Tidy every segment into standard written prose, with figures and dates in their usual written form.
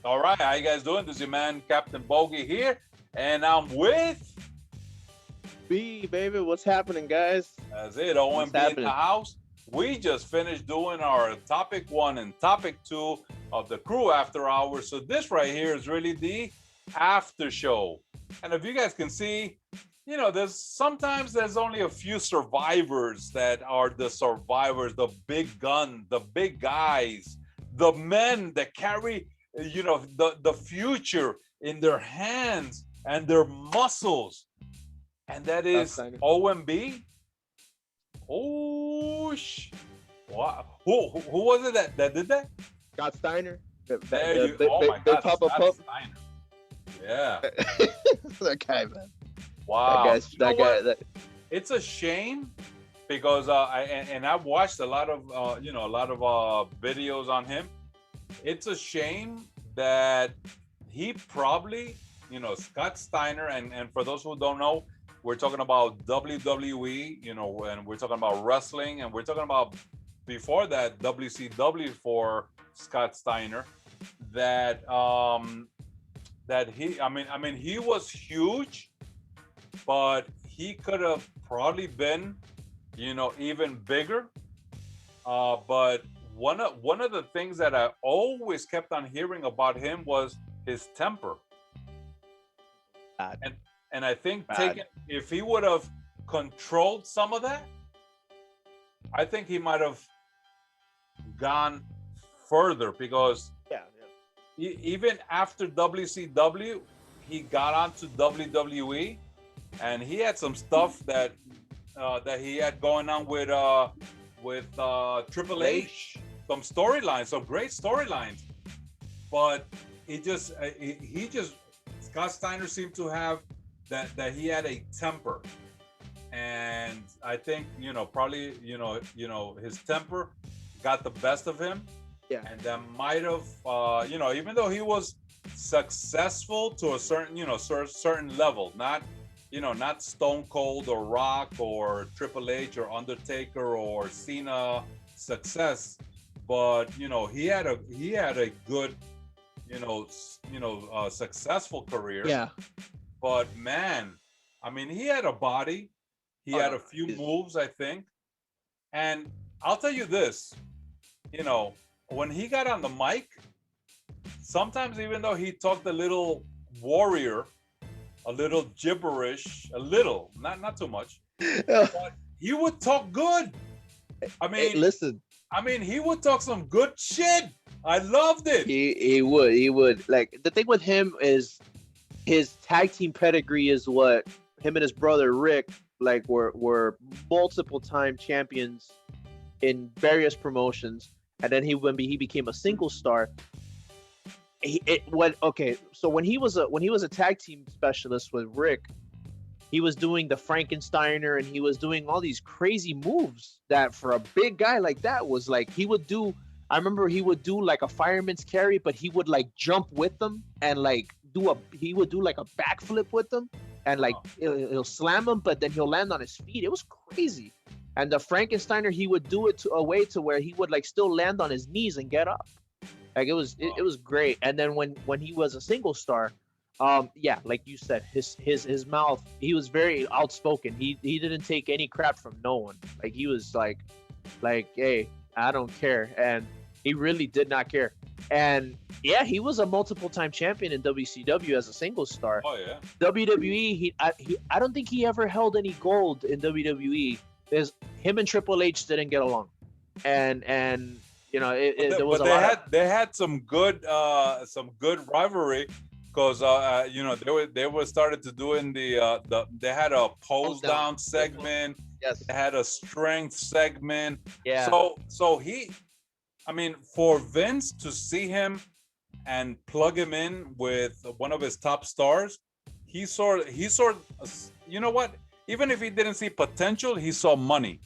All right, how you guys doing? This is your man, Captain Bogy here, and I'm with... B, baby, what's happening, guys? That's it, O.M.B in the house. We just finished doing our topic 1 and topic 2 of the CREW Afterhours. So this right here is really the after show. And if you guys can see, you know, sometimes there's only a few survivors that are the survivors, the big gun, the big guys, the men that carry, you know, the future in their hands and their muscles. And that is O.M.B. Oh, wow. Who was it that did that? Scott Steiner. There you, oh my God, Scott Steiner. Yeah. That guy, man. Wow. That guy. It's a shame because I've watched a lot of videos on him. It's a shame that he probably, you know, Scott Steiner, and for those who don't know, we're talking about WWE, you know, and we're talking about wrestling, and we're talking about before that WCW for Scott Steiner. That he, I mean, he was huge, but he could have probably been, you know, even bigger. But one of the things that I always kept on hearing about him was his temper. And I think if he would have controlled some of that, I think he might have gone further, because even after WCW, he got onto WWE, and he had some stuff that he had going on with Triple H, some storylines, some great storylines, but he just Scott Steiner seemed to have that he had a temper, and I think, you know, probably, you know his temper got the best of him. Yeah. And that might have, you know, even though he was successful to a certain, you know, certain level, not, you know, not Stone Cold or Rock or Triple H or Undertaker or Cena success, but, you know, he had a good, successful career. Yeah. But man, I mean, he had a body. He had a few moves, I think. And I'll tell you this, you know, when he got on the mic, sometimes even though he talked a little warrior, a little gibberish, a little, not too much, but he would talk good. I mean, hey, listen. I mean, he would talk some good shit. I loved it. He would. Like, the thing with him is his tag team pedigree is what him and his brother Rick, like, were multiple time champions in various promotions. And then when he became a single star, so when he was a tag team specialist with Rick, he was doing the Frankensteiner, and he was doing all these crazy moves that for a big guy like that was like, I remember he would do like a fireman's carry, but he would like jump with them and like he would do like a backflip with them, and like he'll slam them, but then he'll land on his feet. It was crazy. And the Frankensteiner, he would do it to a way to where he would like still land on his knees and get up. Like, it was great. And then when he was a single star, like you said, his mouth, he was very outspoken. He didn't take any crap from no one. Like, he was like, hey, I don't care. And he really did not care. And yeah, he was a multiple time champion in WCW as a single star. Oh yeah. WWE, I don't think he ever held any gold in WWE. There's him and Triple H didn't get along, and you know, there was they had some good rivalry, because you know, they were started to doing they had a pose down segment. Yes. They had a strength segment. Yeah. So he, I mean, for Vince to see him and plug him in with one of his top stars, he saw, you know what? Even if he didn't see potential, he saw money.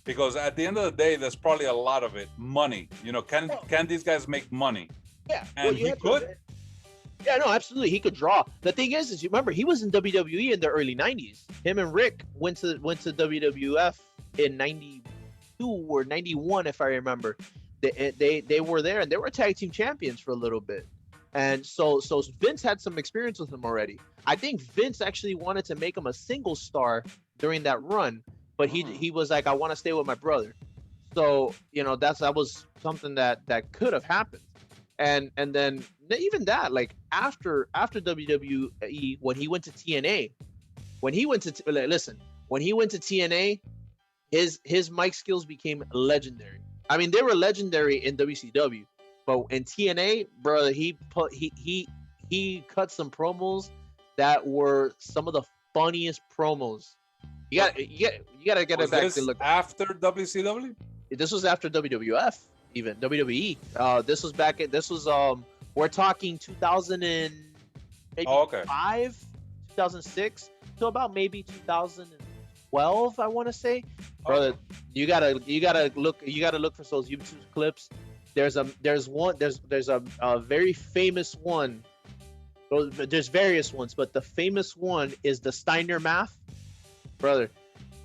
Because at the end of the day, there's probably a lot of it. Money. You know, can these guys make money? Yeah. And he could. Yeah, no, absolutely. He could draw. The thing is you remember, he was in WWE in the early 90s. Him and Rick went to WWF in 92 or 91, if I remember. They were there, and they were tag team champions for a little bit. And so Vince had some experience with him already. I think Vince actually wanted to make him a single star during that run, but he was like, I want to stay with my brother. So, you know, that was something that could have happened. And then even that, like after WWE, when he went to TNA, when he went to TNA, his mic skills became legendary. I mean, they were legendary in WCW, but in TNA, brother, he cut some promos that were some of the funniest promos. You gotta get it back to look. After WCW? This was after WWF, even WWE. This was we're talking 2005, 2006 to about maybe 2012, I want to say. Brother, you gotta look for those YouTube clips. There's a very famous one. There's various ones, but the famous one is the Steiner math. Brother,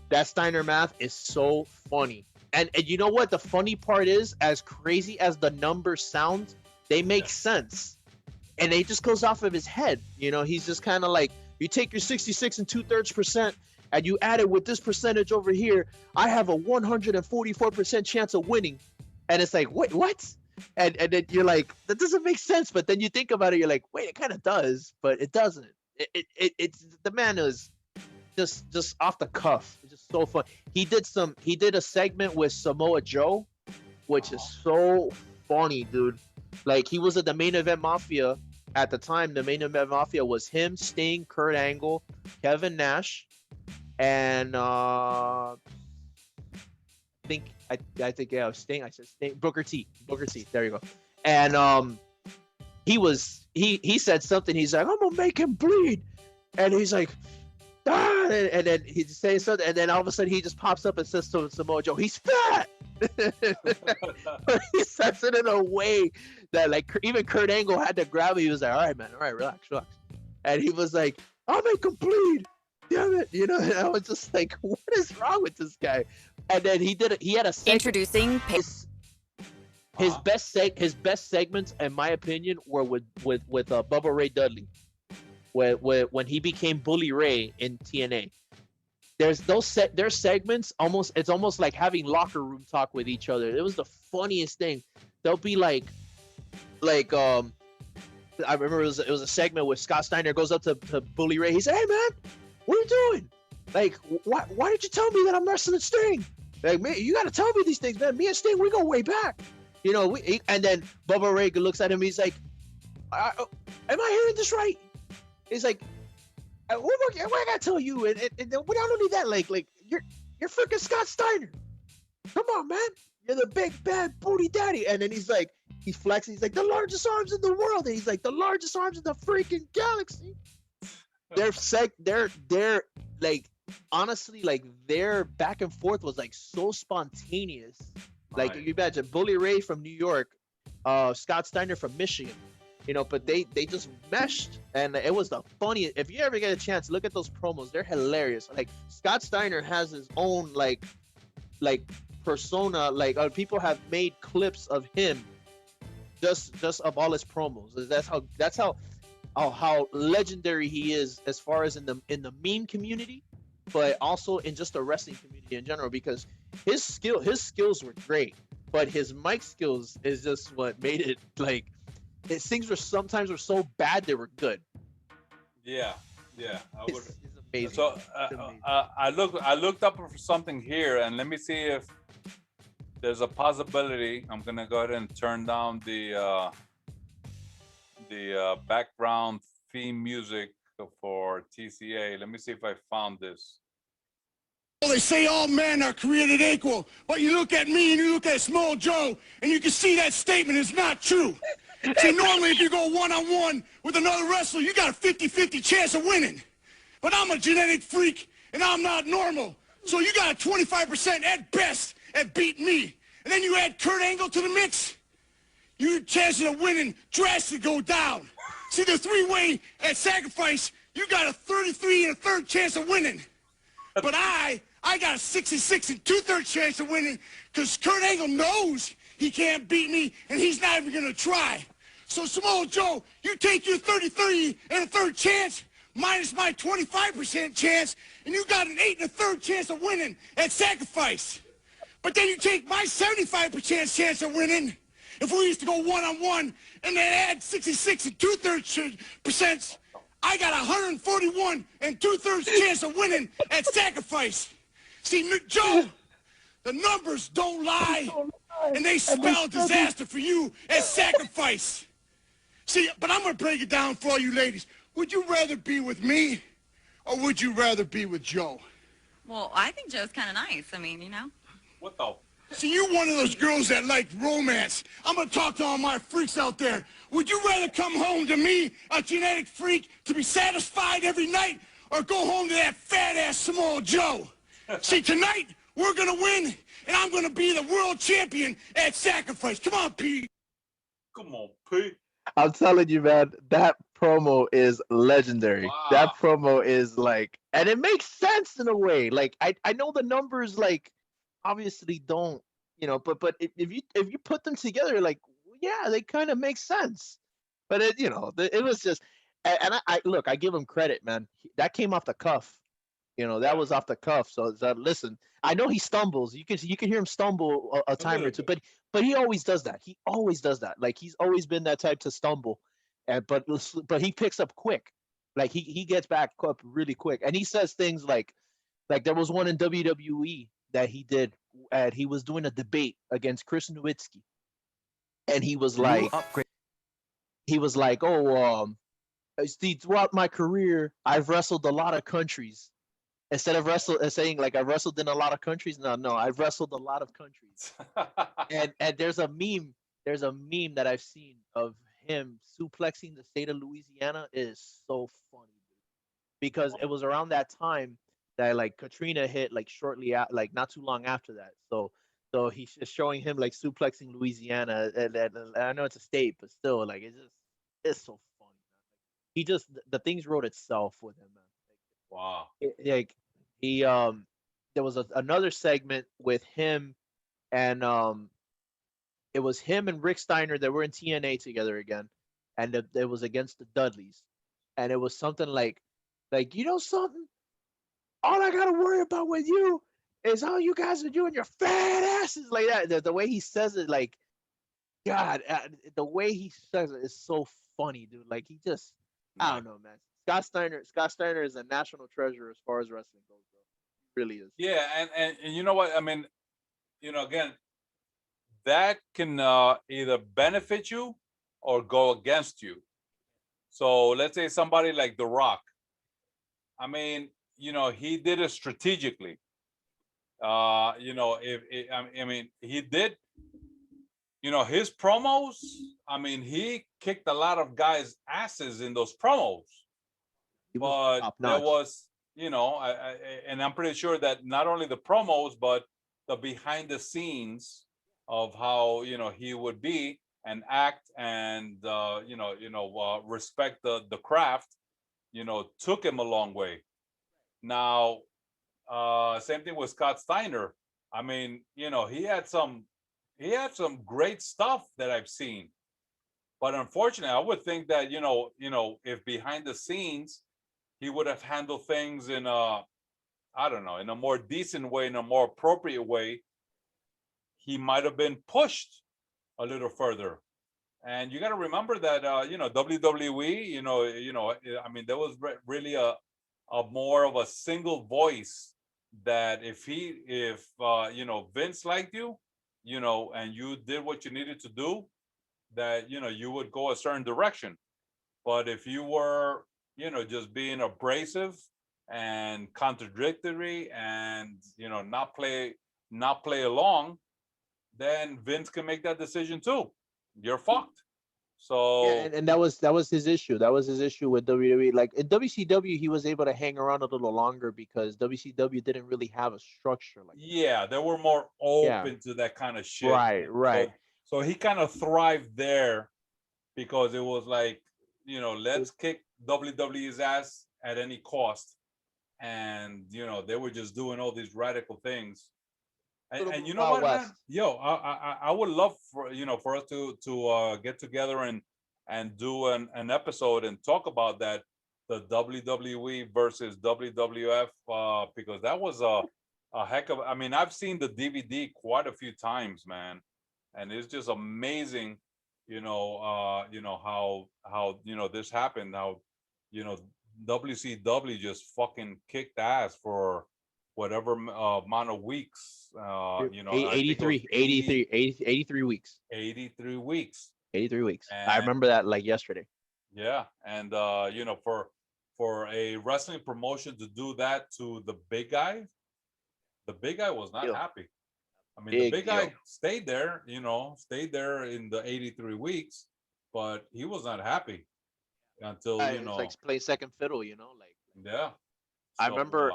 that Steiner math is so funny. And you know what the funny part is? As crazy as the numbers sound, they make sense. And it just goes off of his head. You know, he's just kind of like, you take your 66 2/3% and you add it with this percentage over here, I have a 144% chance of winning. And it's like, wait, what? And then you're like, that doesn't make sense. But then you think about it, you're like, wait, it kind of does, but it doesn't. It's the man is just off the cuff. It's just so fun. He did a segment with Samoa Joe, which is so funny, dude. Like, he was at the Main Event Mafia at the time. The Main Event Mafia was him, Sting, Kurt Angle, Kevin Nash, and I think Sting. I said Sting. Booker T. There you go. And he said something. He's like, I'm gonna make him bleed, and he's like, ah, and then he's saying something, and then all of a sudden he just pops up and says to Samoa Joe, he's fat. He says it in a way that, like, even Kurt Angle had to grab him. He was like, all right, man, all right, relax. And he was like, I'll make him bleed. Damn it, you know. And I was just like, what is wrong with this guy? And then he had a segment. Introducing his best segments, in my opinion, were with Bubba Ray Dudley, when he became Bully Ray in TNA. There's segments it's almost like having locker room talk with each other. It was the funniest thing. They'll be like I remember it was a segment where Scott Steiner goes up to Bully Ray. He said, "Hey man, what are you doing? Like, why did you tell me that I'm wrestling Sting? Like, man, you got to tell me these things, man. Me and Sting, we go way back, you know." And then Bubba Ray looks at him. He's like, "Am I hearing this right?" He's like, "What I gotta tell you?" And not only that, like you're freaking Scott Steiner. Come on, man. You're the big bad booty daddy. And then he's flexing. He's like, the largest arms in the world. And he's like, the largest arms in the freaking galaxy. They're like, honestly, like, their back and forth was like so spontaneous. Like, right. You imagine Bully Ray from New York, Scott Steiner from Michigan, you know, but they just meshed, and it was the funniest. If you ever get a chance, look at those promos. They're hilarious. Like, Scott Steiner has his own like persona. Like, people have made clips of him just of all his promos. That's how legendary he is, as far as in the meme community, but also in just the wrestling community in general, because his skills were great, but his mic skills is just what made it, like, his things were sometimes so bad they were good. Yeah. It's amazing. So I looked up for something here, and let me see if there's a possibility. I'm gonna go ahead and turn down the background theme music for T.C.A. Let me see if I found this. Well, they say all men are created equal, but you look at me and you look at Small Joe, and you can see that statement is not true. See, normally if you go one-on-one with another wrestler, you got a 50-50 chance of winning. But I'm a genetic freak, and I'm not normal. So you got a 25% at best at beating me. And then you add Kurt Angle to the mix, your chances of winning drastically go down. See, the three-way at sacrifice, you got a 33 1/3 chance of winning. But I got a 66 2/3 chance of winning, because Kurt Angle knows he can't beat me, and he's not even going to try. So, Samoa Joe, you take your 30-30 and a third chance, minus my 25% chance, and you got an 8 and a third chance of winning at sacrifice. But then you take my 75% chance of winning, if we used to go one-on-one, and then add 66 and 2/3%, I got 141 and 2/3 chance of winning at sacrifice. See, Joe, the numbers don't lie, and they spell disaster for you as sacrifice. See, but I'm going to break it down for all you ladies. Would you rather be with me, or would you rather be with Joe? Well, I think Joe's kind of nice. I mean, you know. What the? See, you're one of those girls that like romance. I'm going to talk to all my freaks out there. Would you rather come home to me, a genetic freak, to be satisfied every night, or go home to that fat-ass Samoa Joe? See, tonight, we're going to win, and I'm going to be the world champion at sacrifice. Come on, Pete. Come on, Pete. I'm telling you, man, that promo is legendary. Wow. That promo is like, and it makes sense in a way. Like, I know the numbers, like, obviously don't, you know, but if you put them together, like, yeah, they kind of make sense. But it, you know, it was just, and I look, I give him credit, man. That came off the cuff. You know, that was off the cuff. So listen, I know he stumbles. You can hear him stumble a time or two, but he always does that. He always does that. Like, he's always been that type to stumble, but he picks up quick. Like, he gets back up really quick, and he says things like there was one in WWE that he did. He was doing a debate against Chris Nowitzki, and he was like, oh, see, throughout my career, I've wrestled a lot of countries. Instead of saying like I wrestled in a lot of countries, no, I've wrestled a lot of countries. and there's a meme that I've seen of him suplexing the state of Louisiana. It is so funny, dude. Because it was around that time that like Katrina hit, like shortly out, like not too long after that. So he's just showing him like suplexing Louisiana, and I know it's a state, but still, like it's so funny, man. He just the things wrote itself with him, man. Wow. There was another segment with him, and it was him and Rick Steiner that were in TNA together again, and it was against the Dudleys, and it was something like you know something, all I gotta worry about with you is all you guys are doing your fat asses, like that. The way he says it, like, God, the way he says it is so funny, dude. Like, he just, I don't know, man. Scott Steiner is a national treasure as far as wrestling goes, bro. He really is. Yeah, and you know what? I mean, you know, again, that can either benefit you or go against you. So let's say somebody like The Rock. I mean, you know, he did it strategically. You know, I mean, he did. You know, his promos. I mean, he kicked a lot of guys' asses in those promos. But there was, you know, and I'm pretty sure that not only the promos, but the behind the scenes of how, you know, he would be and act and, respect the craft, you know, took him a long way. Now, same thing with Scott Steiner. I mean, you know, he had some great stuff that I've seen. But unfortunately, I would think that, you know, if behind the scenes, he would have handled things in a, I don't know, in a more decent way, in a more appropriate way. He might have been pushed a little further. And you got to remember that, you know, WWE, you know, I mean, there was really a more of a single voice that if you know, Vince liked you, you know, and you did what you needed to do, that, you know, you would go a certain direction. But if you were, you know, just being abrasive and contradictory and, you know, not play along, then Vince can make that decision too. You're fucked. So yeah, and that was his issue. That was his issue with WWE. Like in WCW, he was able to hang around a little longer because WCW didn't really have a structure like that. Yeah, they were more open to that kind of shit. Right. So he kind of thrived there because it was like, you know, let's kick WWE's ass at any cost. And, you know, they were just doing all these radical things. And you know what, man? Yo, I would love for, you know, for us to get together and and do an episode and talk about that, the WWE versus WWF, because that was a heck of. I mean, I've seen the DVD quite a few times, man, and it's just amazing, how this happened, how you know WCW just fucking kicked ass for whatever amount of weeks. I think it was 83 weeks. 83 weeks. 83 weeks. I And remember that like yesterday. yeah, and for a wrestling promotion to do that to the big guy was not Deal. happy. I mean, the Big big deal. guy stayed there, stayed there in the 83 weeks, but he was not happy until, It's like playing second fiddle, like yeah. I So, remember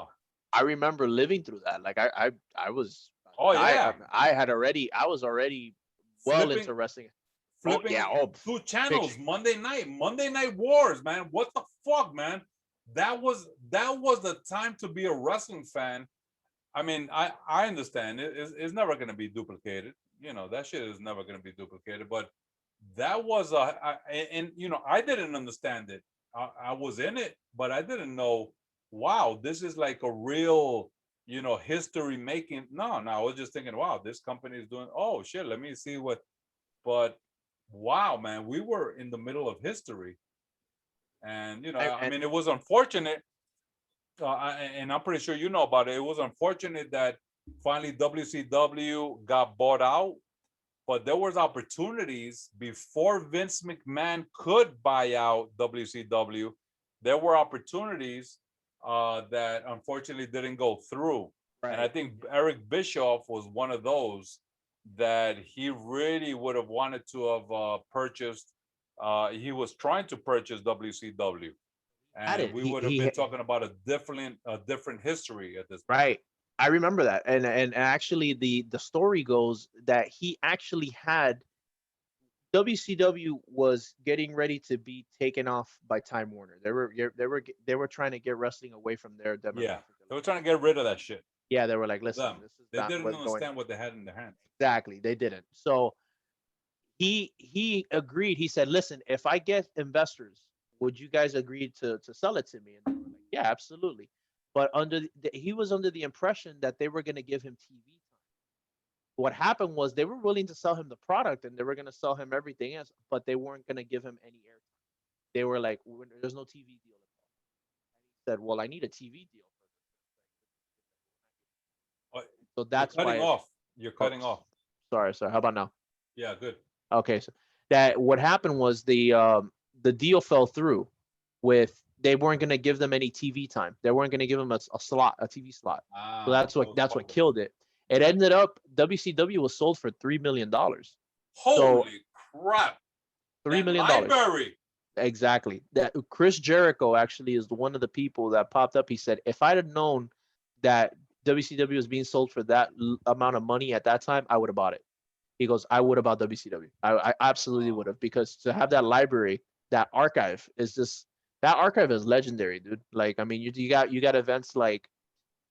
I remember living through that. Like I was oh yeah, I was already well flipping, into wrestling. flipping two channels, Monday Night Wars, man. What the fuck, man? That was the time to be a wrestling fan. I mean, I understand it's never going to be duplicated. That shit is never going to be duplicated. But that was I didn't understand it. I was in it, but I didn't know. Wow, this is like a real, history making. No, I was just thinking, wow, this company is doing. Oh shit, let me see what. But wow, man, we were in the middle of history, and I mean, it was unfortunate. And I'm pretty sure you know about it. It was unfortunate that finally WCW got bought out, but there was opportunities before Vince McMahon could buy out WCW. There were opportunities that unfortunately didn't go through. Right. And I think Eric Bischoff was one of those that he really would have wanted to have purchased. He was trying to purchase WCW, and we would have been talking about a different history at this point. Right. I remember that, and actually the story goes that he actually had WCW was getting ready to be taken off by Time Warner. They were trying to get wrestling away from their demographic. Yeah, they were trying to get rid of that shit. Yeah, they were like, listen, this is they not didn't what's understand what they had in their hands. Exactly, they didn't. So he agreed. He said, listen, if I get investors, would you guys agree to sell it to me? And they were like, yeah, absolutely. But he was under the impression that they were going to give him TV time. What happened was they were willing to sell him the product and they were going to sell him everything else, but they weren't going to give him any airtime. They were like, there's no TV deal. And he said, well, I need a TV deal. So that's You're cutting why off. You're cutting off. Sorry. How about now? Yeah, good. Okay, so what happened was the deal fell through. They weren't going to give them any TV time. They weren't going to give them a TV slot. So that's what killed it. It ended up WCW was sold for $3 million. Holy crap! $3 million. Library. Exactly. That Chris Jericho actually is one of the people that popped up. He said, if I'd have known that WCW was being sold for that amount of money at that time, I would have bought it. He goes, I would have bought WCW. I absolutely would have, because to have that library, that archive is legendary, dude. Like, I mean, you got events like,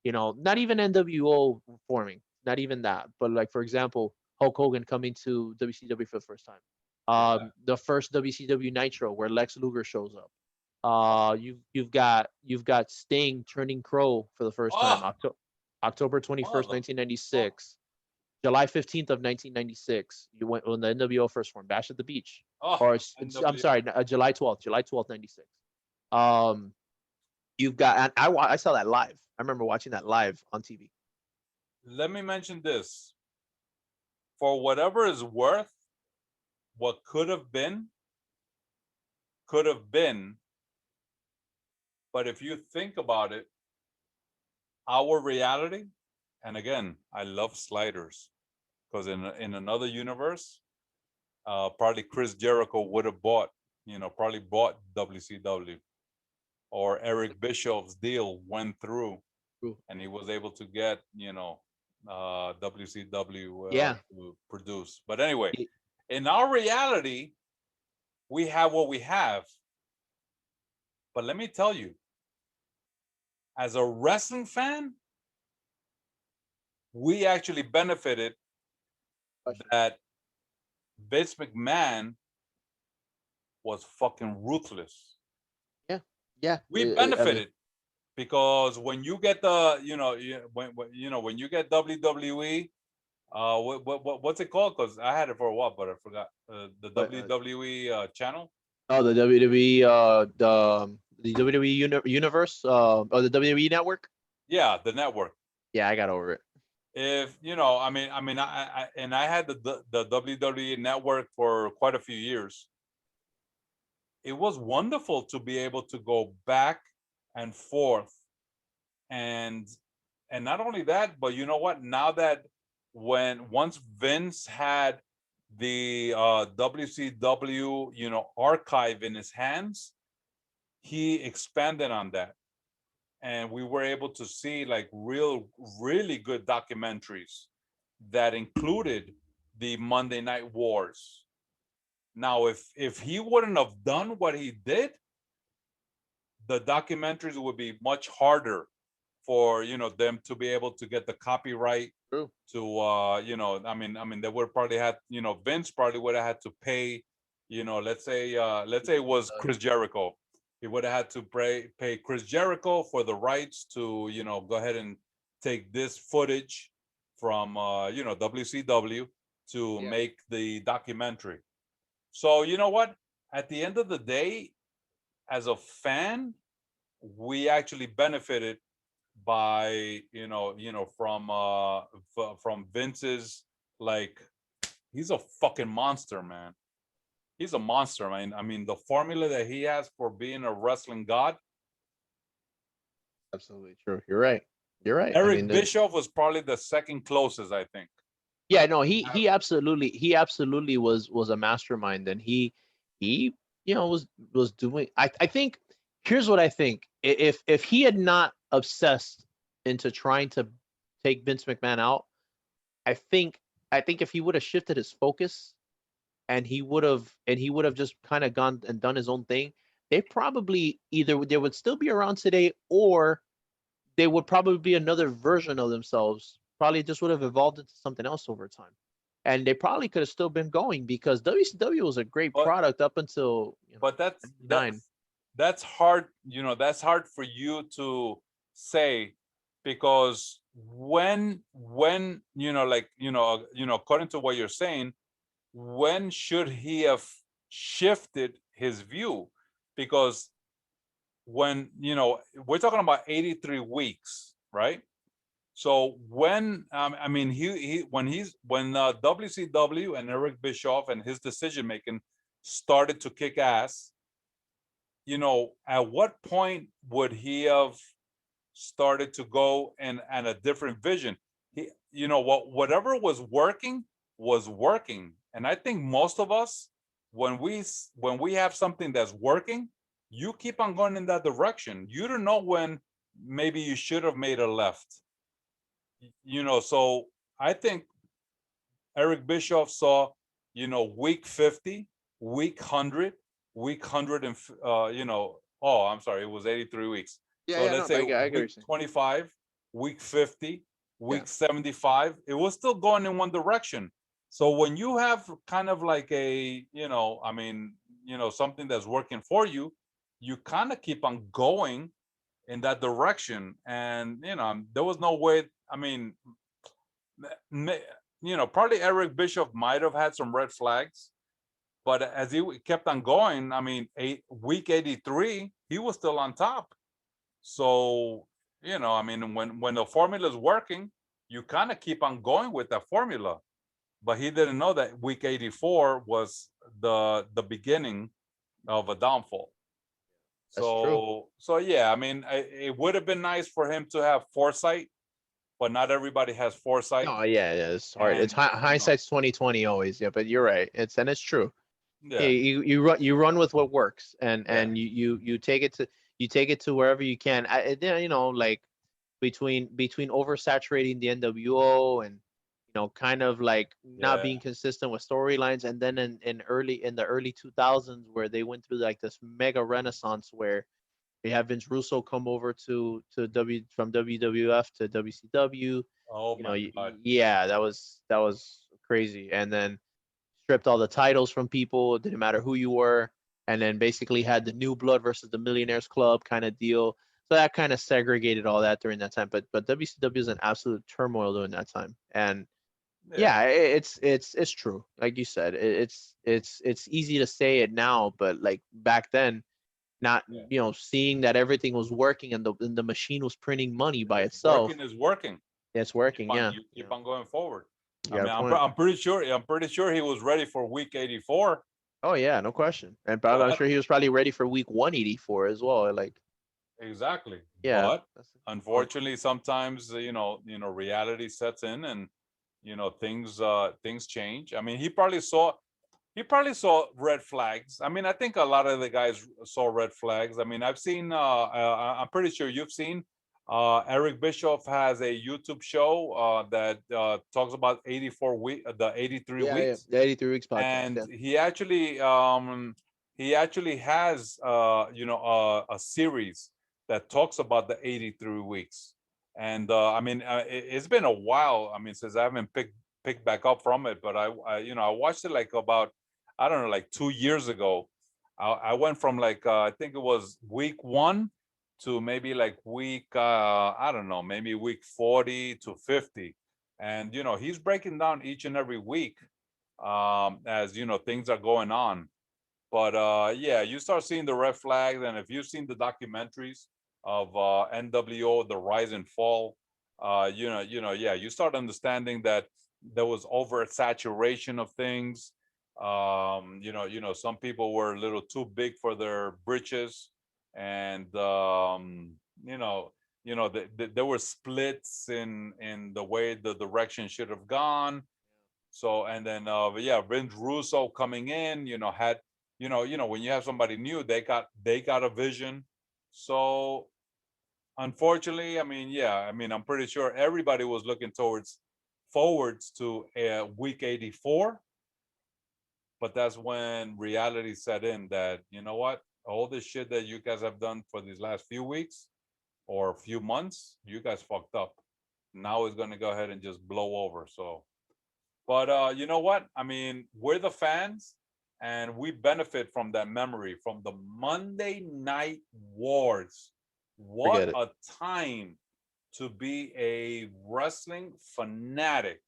not even NWO forming, not even that, but like, for example, Hulk Hogan coming to WCW for the first time. The first WCW Nitro where Lex Luger shows up. You've got Sting turning Crow for the first time, October 21st, 1996. July 15th of 1996, you went when the NWO first formed, Bash at the Beach. I'm sorry, July 12th, 96. You've got, and I saw that live. I remember watching that live on TV. Let me mention this. For whatever is worth, what could have been. But if you think about it, our reality, and again, I love sliders, because in another universe, probably Chris Jericho would have bought WCW, or Eric Bischoff's deal went through, and he was able to get WCW to produce. But anyway, in our reality, we have what we have. But let me tell you, as a wrestling fan, we actually benefited that Vince McMahon was fucking ruthless. Yeah, yeah. We I mean, benefited because when you get the, when you get WWE, what's it called? Because I had it for a while, but I forgot. The but WWE channel. oh, the WWE, the WWE universe, or the WWE network. Yeah, the network. Yeah, I got over it. If I had the WWE network for quite a few years. It was wonderful to be able to go back and forth, and not only that, but you know what? Now that once Vince had the WCW archive in his hands, he expanded on that, and we were able to see like really good documentaries that included the Monday Night Wars. Now, if he wouldn't have done what he did, the documentaries would be much harder for them to be able to get the copyright. True. To they would probably had Vince probably would have had to pay, let's say it was Chris Jericho. He would have had to pay Chris Jericho for the rights to go ahead and take this footage from WCW to make the documentary. So you know what? At the end of the day, as a fan, we actually benefited by from Vince's, like, he's a fucking monster, man. He's a monster, man. I mean, the formula that he has for being a wrestling god. Absolutely true. You're right. You're right. Eric Bischoff was probably the second closest, I think. Yeah, no, he absolutely was a mastermind, and he was doing. I think here's what I think. If he had not obsessed into trying to take Vince McMahon out, I think if he would have shifted his focus, and he would have just kind of gone and done his own thing, they probably either they would still be around today, or they would probably be another version of themselves. Probably just would have evolved into something else over time. And they probably could have still been going, because WCW was a great product up until but that's hard, that's hard for you to say, because when according to what you're saying, when should he have shifted his view? Because when we're talking about 83 weeks, right? So when when WCW and Eric Bischoff and his decision making started to kick ass, at what point would he have started to go in a different vision? He, whatever was working, and I think most of us, when we have something that's working, you keep on going in that direction. You don't know when maybe you should have made a left. So I think Eric Bischoff saw, week 50, week 100, week 100 and oh, I'm sorry, it was 83 weeks. So let's say week 25, week 50, week 75, it was still going in one direction. So when you have kind of like a, something that's working for you, you kind of keep on going in that direction. And, there was no way, probably Eric Bischoff might have had some red flags, but as he kept on going, week 83, he was still on top. So, when the formula is working, you kind of keep on going with that formula. But he didn't know that week 84 was the beginning of a downfall. So yeah, it would have been nice for him to have foresight, but not everybody has foresight. Oh yeah, it's hard. It's hindsight's 20/20 always. Yeah, but you're right. It's true. Yeah, you run with what works, and you take it to wherever you can. Like between oversaturating the NWO and kind of like not being consistent with storylines, and then in the early 2000s, where they went through like this mega renaissance where they have Vince Russo come over from WWF to WCW. Oh my God. Yeah, that was crazy. And then stripped all the titles from people. It didn't matter who you were. and then basically had the New Blood versus the Millionaires Club kind of deal. So that kind of segregated all that during that time. But WCW is in absolute turmoil during that time, and yeah, it's true. Like you said, it's easy to say it now, but like back then, not seeing that everything was working and the machine was printing money by itself. Working is working. It's working. You keep on going forward. You I mean, I'm pretty sure he was ready for week 84. Oh yeah, no question. And I'm sure he was probably ready for week 184 as well. Like exactly. Yeah. But unfortunately, sometimes reality sets in, and things change. I mean, he probably saw red flags. I mean, I think a lot of the guys saw red flags. I mean, I've seen. I'm pretty sure you've seen. Eric Bischoff has a YouTube show that talks about 84 week, the 83 weeks. Yeah, the 83 weeks podcast. And he actually has a series that talks about the 83 weeks. And I mean, it's been a while. I mean, since I haven't picked back up from it, but I watched it like about, I don't know, like 2 years ago. I went from like I think it was week 1 to maybe like week I don't know, maybe week 40 to 50, and he's breaking down each and every week as things are going on. But yeah, you start seeing the red flags, and if you've seen the documentaries of NWO, the rise and fall, yeah, you start understanding that there was oversaturation of things. Some people were a little too big for their britches, and there were splits in the way the direction should have gone. So, and then yeah, Vince Russo coming in, had when you have somebody new, they got a vision. So unfortunately, I mean, yeah, I mean, I'm pretty sure everybody was looking forwards to week 84, but that's when reality set in that, you know what, all this shit that you guys have done for these last few weeks or few months, you guys fucked up. Now it's going to go ahead and just blow over. So, but you know what? I mean, we're the fans, and we benefit from that memory, from the Monday Night Wars. What a time to be a wrestling fanatic.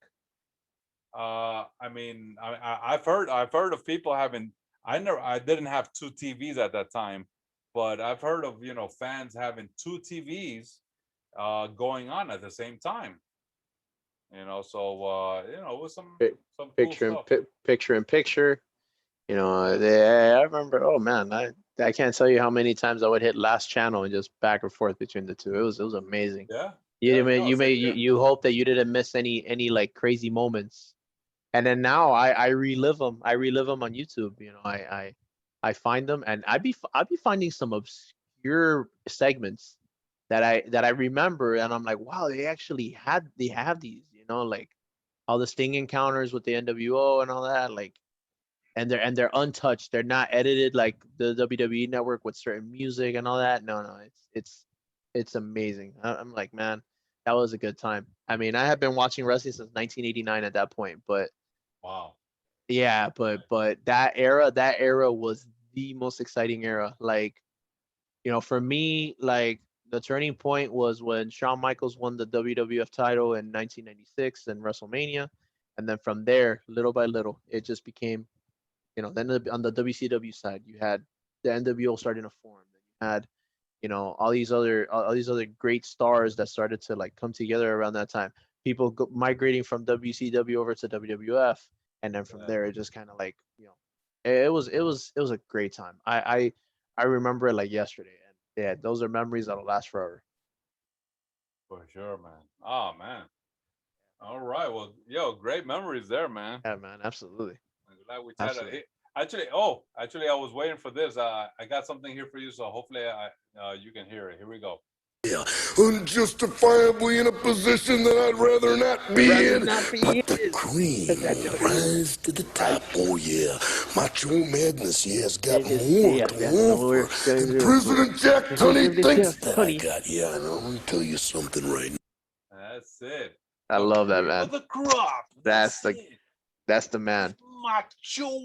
I mean, I've heard of people having. I didn't have 2 TVs at that time, but I've heard of fans having 2 TVs going on at the same time. So it was some picture cool stuff. picture in picture. I remember. Oh man, I can't tell you how many times I would hit last channel and just back and forth between the two. It was amazing. Yeah. You hope that you didn't miss any like crazy moments. And then now I relive them. I relive them on YouTube. I find them, and I'd be finding some obscure segments that I remember, and I'm like, wow, they have these. Like all the Sting encounters with the NWO and all that, like, and they're untouched. They're not edited like the WWE Network with certain music and all that. No, it's amazing. I'm like, man, that was a good time. I mean, I have been watching wrestling since 1989 at that point, but wow. Yeah, but that era was the most exciting era. Like, for me, like the turning point was when Shawn Michaels won the WWF title in 1996 in WrestleMania, and then from there, little by little, it just became, then on the WCW side, you had the NWO starting to form. Then you had, all these other great stars that started to like come together around that time. People migrating from WCW over to WWF. And then from there, it just kind of like, it was a great time. I remember it like yesterday, and yeah, those are memories that'll last forever. For sure, man. Oh man. All right. Well, great memories there, man. Yeah, man, absolutely. I'm glad we chatted. Actually, I was waiting for this. I got something here for you, so hopefully you can hear it. Here we go. Yeah, unjustifiably in a position that I'd rather not be in. But the cream rise to the top. Oh yeah, Macho Madness, has got more to offer than President Jack Tunney thinks that I got. Yeah, and I'm gonna tell you something right now. That's it. I love that, man. The crop. That's the man. Macho.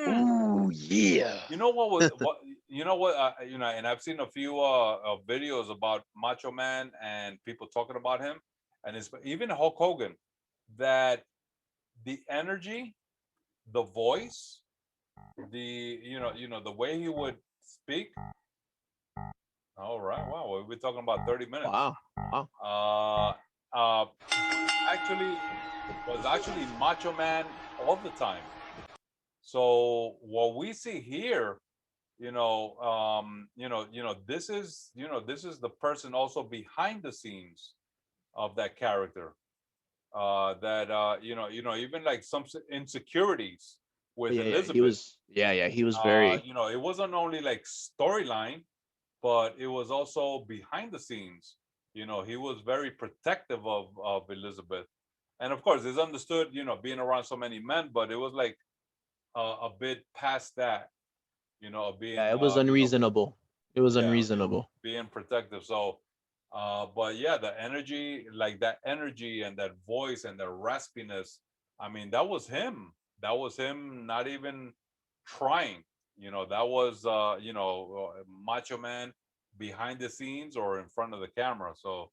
Ooh, yeah. You know what was what you know what you know, and I've seen a few videos about Macho Man and people talking about him, and it's even Hulk Hogan, that the energy, the voice, the the way he would speak. All right, wow, we've been talking about 30 minutes. Wow. Actually was actually Macho Man all the time. So what we see here, this is the person also behind the scenes of that character. That even like some insecurities with Yeah, he Elizabeth. was. Yeah, he was very. It wasn't only like storyline, but it was also behind the scenes. He was very protective of Elizabeth, and of course, it's understood. Being around so many men, but it was like a bit past that. Being Yeah, it was unreasonable. It was yeah, unreasonable. being protective. So, but yeah, the energy, like that energy and that voice and the raspiness. I mean, that was him. That was him. Not even trying. That was Macho Man behind the scenes or in front of the camera. So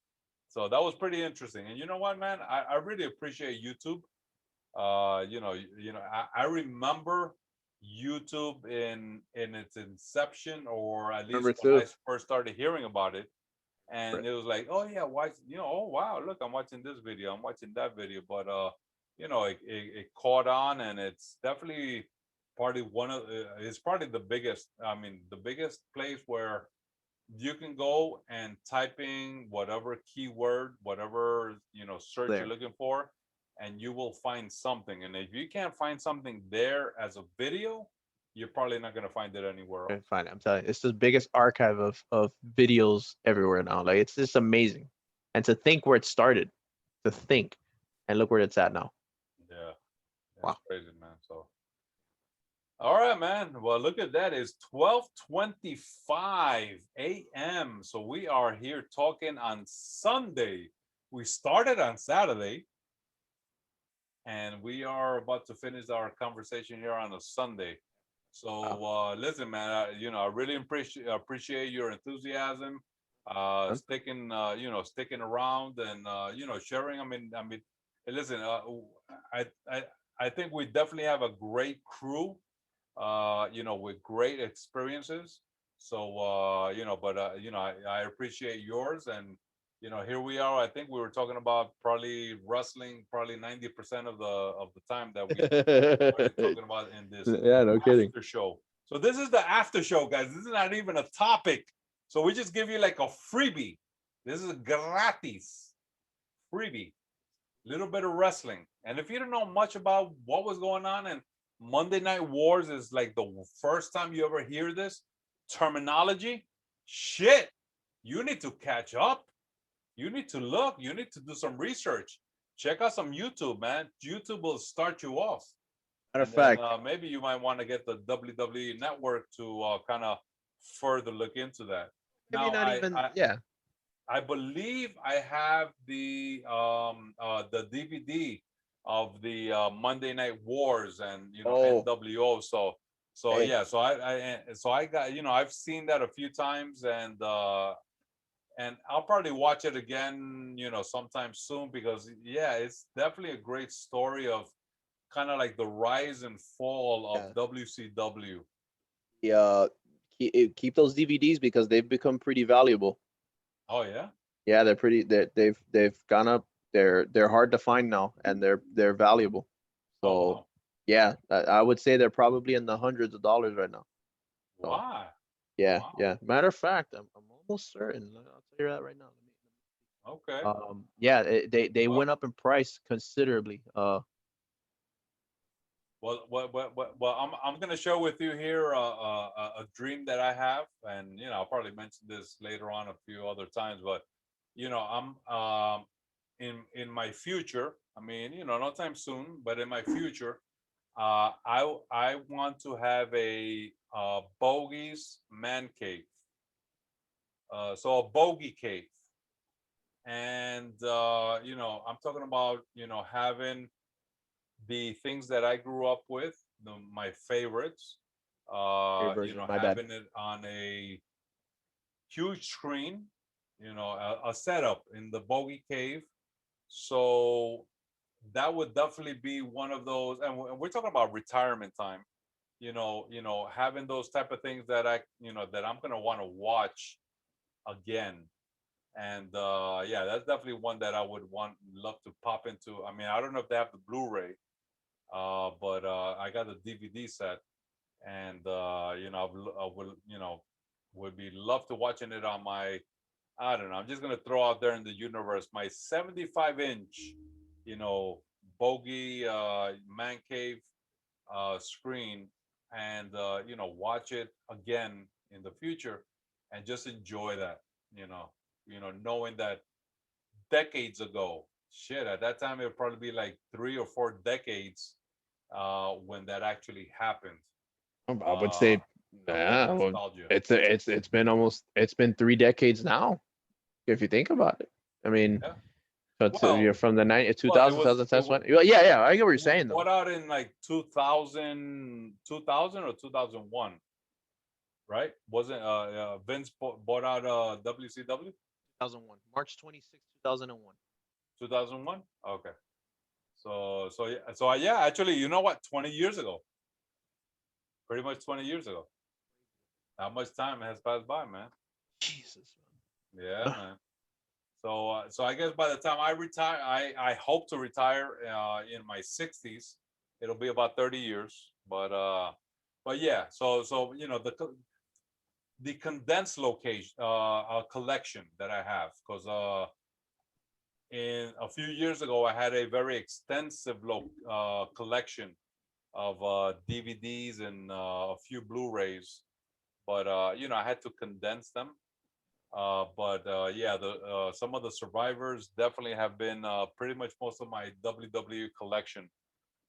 that was pretty interesting. And you know what, man, I really appreciate YouTube. I remember YouTube in its inception, or at least Remember when I too. first started hearing about it, and Right. it was like, oh yeah, watch, oh wow, look, I'm watching this video, I'm watching that video, but it caught on, and it's definitely probably it's probably the biggest. I mean, the biggest place where you can go and typing whatever keyword, whatever search you're There. looking for, and you will find something. And if you can't find something there as a video, you're probably not going to find it anywhere Okay, else. fine. I'm telling you, it's the biggest archive of videos everywhere now. Like it's just amazing. And to think where it started, to think, and look where it's at now. Yeah, it's Wow. crazy, man. So all right, man. Well, look at that. It's 12:25 a.m. So we are here talking on Sunday. We started on Saturday, and we are about to finish our conversation here on a Sunday. So Wow. listen, man, I really appreciate your enthusiasm, Huh? sticking around, and sharing. I mean, hey, listen, I, I I think we definitely have a great crew, with great experiences. So but I appreciate yours, and here we are. I think we were talking about probably wrestling, probably 90% of the time that we started talking about in this Yeah, no kidding. after show. So this is the after show, guys. This is not even a topic. So we just give you like a freebie. This is gratis freebie. Little bit of wrestling. And if you don't know much about what was going on, and Monday Night Wars is like the first time you ever hear this terminology, shit, you need to catch up. You need to look. You need to do some research. Check out some YouTube, man. YouTube will start you off. Matter of And then fact, maybe you might want to get the WWE network to kind of further look into that. maybe Now, not even. Yeah. I believe I have the DVD of the Monday Night Wars and Oh, NWO. So hey. yeah, so I got I've seen that a few times, and I'll probably watch it again sometime soon, because yeah, it's definitely a great story of kind of like the rise and fall Yeah. of WCW. Yeah. Keep those DVDs because they've become pretty valuable. Oh yeah. Yeah, they're pretty. They've gone up. They're hard to find now, and they're valuable. Oh So wow. yeah, I would say they're probably in the hundreds of dollars right now. So Why? yeah, Wow. yeah. Matter of fact, I'm almost certain. I'll tell you that right now. Okay. Yeah, they Well, went up in price considerably. well, I'm gonna share with you here a dream that I have, and I'll probably mention this later on a few other times, but I'm in my future. I mean, no time soon, but in my future, I want to have a Bogey's man cave, so a bogey cave, and I'm talking about having the things that I grew up with, my favorites, My bad. having it on a huge screen, a setup in the Bogy cave. So that would definitely be one of those, and we're talking about retirement time. Having those type of things that that I'm gonna want to watch again. And yeah, that's definitely one that I would love to pop into. I mean, I don't know if they have the Blu-ray, but I got the DVD set, and I would would be love to watching it on my, I don't know. I'm just gonna throw out there in the universe my 75-inch, you know, Bogy man cave screen, and watch it again in the future, and just enjoy that. Knowing that decades ago, shit, at that time it would probably be like 3 or 4 decades when that actually happened. I would say, yeah, well, Nostalgia. it's been 3 decades now, if you think about it. I mean, Yeah. but you're Well, from the well, it 2000s, was it, 2010. Well, yeah, I get what you're it was saying though. bought out in like 2000 or 2001, right? Wasn't Vince bought out WCW? 2001, March 26, 2001. 2001. Okay. So yeah, actually, you know what? 20 years ago, pretty much 20 years ago. How much time has passed by, man? Jesus. Yeah, man. So I guess by the time I retire, I hope to retire in my 60s. It'll be about 30 years, but yeah. So the condensed location collection that I have, because in a few years ago I had a very extensive collection of DVDs and a few Blu-rays, but I had to condense them. But yeah, the some of the survivors definitely have been pretty much most of my WWE collection,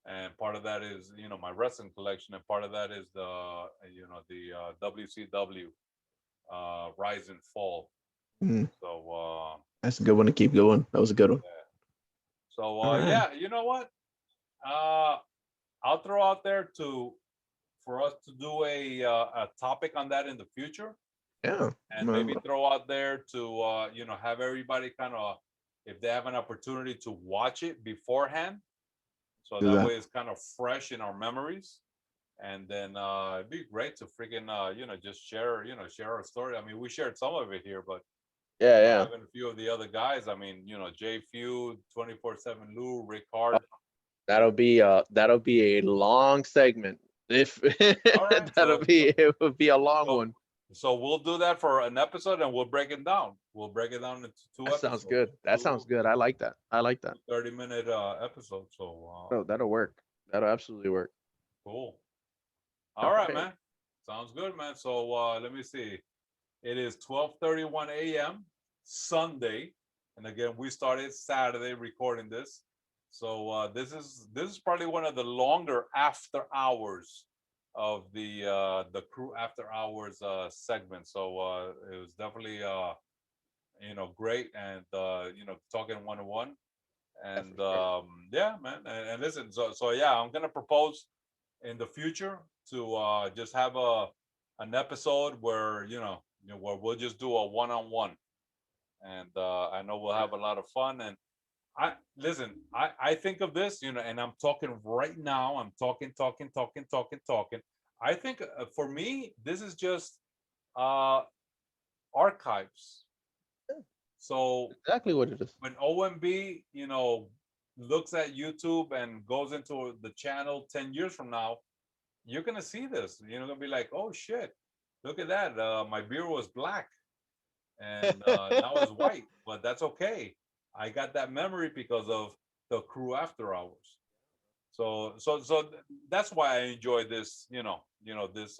and part of that is my wrestling collection, and part of that is the WCW Rise and Fall. Mm, So that's a good one to keep going. That was a good one. yeah. So All right. yeah, you know what? I'll throw out there for us to do a topic on that in the future, Yeah. and maybe throw out there to have everybody kind of, if they have an opportunity to watch it beforehand, so Do that that. way it's kind of fresh in our memories. And then it'd be great to freaking just share our story. I mean, we shared some of it here, but Yeah. having a few of the other guys, I mean, JFEW, 24/7 Lou, Rick Hard. That'll be a long segment. If All right, it would be a long one. So we'll do that for an episode, and we'll break it down. We'll break it down into two That episodes. sounds good. That sounds good. I like that. 30-minute episode. So that'll work. That'll absolutely work. cool. All right, man. Sounds good, man. So let me see. It is 12:31 a.m. Sunday, and again, we started Saturday recording this. So this is probably one of the longer after hours of the CREW After Hours segment. So it was definitely great, and talking one-on-one. And yeah, man. And listen, so yeah, I'm gonna propose in the future to just have an episode where where we'll just do a one-on-one, and I know we'll have a lot of fun. And I think of this, and I'm talking right now. I'm talking. I think for me, this is just uh archives. So Exactly what it is. when O.M.B, looks at YouTube and goes into the channel 10 years from now, you're gonna see this. You're gonna be like, oh shit, look at that. My beer was black, and now it's white, but that's okay. I got that memory because of the CREW After Hours. So that's why I enjoy this. This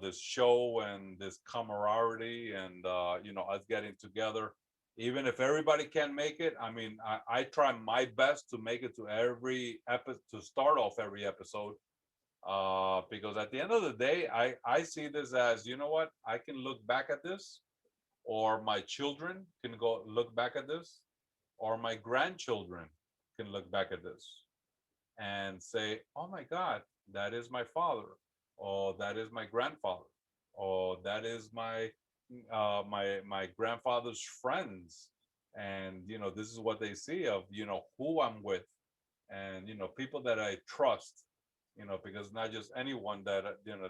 this show and this camaraderie, and us getting together. Even if everybody can't make it, I mean, I try my best to make it to every episode, to start off every episode, because at the end of the day, I see this as, you know what, I can look back at this, or my children can go look back at this, or my grandchildren can look back at this and say, oh my God, that is my father, or that is my grandfather, or that is my grandfather's friends, and this is what they see of who I'm with, and people that I trust, because not just anyone that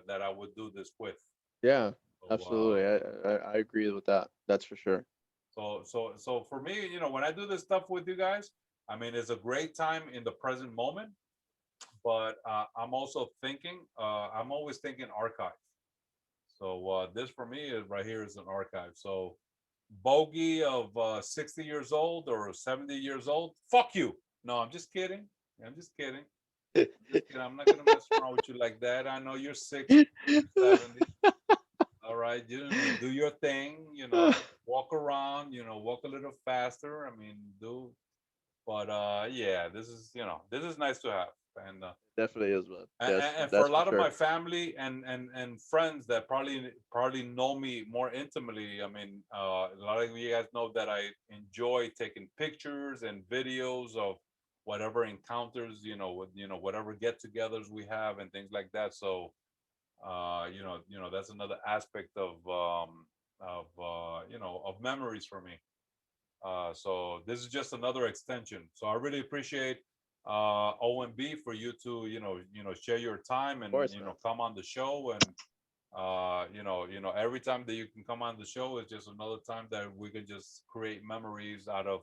that I would do this with. Yeah, So, absolutely. I agree with that. That's for sure. so for me, when I do this stuff with you guys, I mean, it's a great time in the present moment, but I'm also thinking, I'm always thinking archive. So this for me is right here is an archive. So Bogy of 60 years old or 70 years old, fuck you. No, I'm just kidding. I'm just kidding. I'm not gonna mess around with you like that. I know you're 60, you're 70. All right, do your thing. Walk around. Walk a little faster. I mean, but yeah, this is nice to have, and Definitely is, man. and for That's a for lot of sure. my family and friends that probably know me more intimately. I mean, a lot of you guys know that I enjoy taking pictures and videos of whatever encounters, with whatever get-togethers we have and things like that. So that's another aspect of memories for me. So this is just another extension. So I really appreciate O.M.B for you to share your time and Course, man. come on the show, and every time that you can come on the show is just another time that we can just create memories out of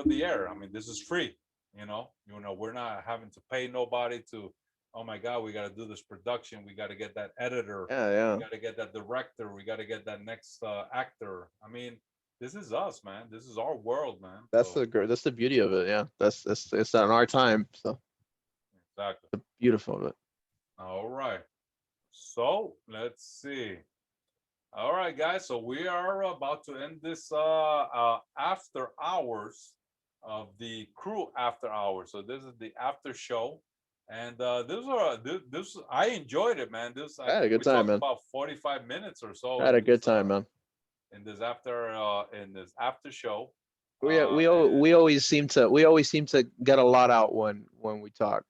the air. I mean, this is free. We're not having to pay nobody to. Oh my God, we got to do this production. We got to get that editor. Yeah. We got to get that director. We got to get that next actor. I mean, this is us, man. This is our world, man. That's So that's the beauty of it. Yeah. It's on our time. So exactly. the beautiful of it. All right. So let's see. All right, guys. So we are about to end this after hours of the CREW After Hours. So this is the after show, and this I enjoyed it, man. I had a good We time, talked man. about 45 minutes or I so had in a good this time, man. in this after show. We always seem to get a lot out when we talk.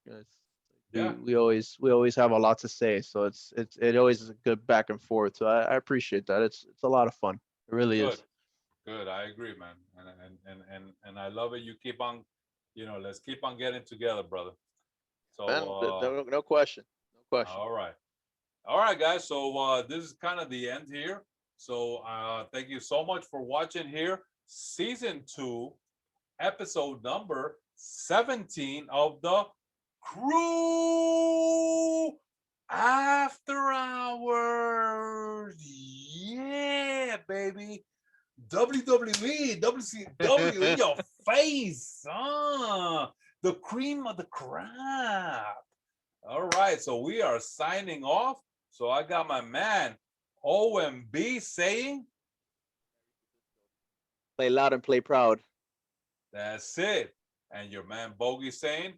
Yeah, We always have a lot to say, so it always is a good back and forth. So I appreciate that. It's a lot of fun. It really good, is. good. I agree, man, and I love it. You keep on, let's keep on getting together, brother. So Man, no question. No question. all right. All right, guys. So this is kind of the end here. So thank you so much for watching here. Season 2, episode number 17 of the CREW After Hours. Yeah, baby. WWE, WCW in your face. The cream of the crop. All right, so we are signing off. So I got my man O.M.B saying, Play loud and play proud. that's it. And your man Bogy saying,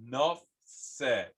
enough said.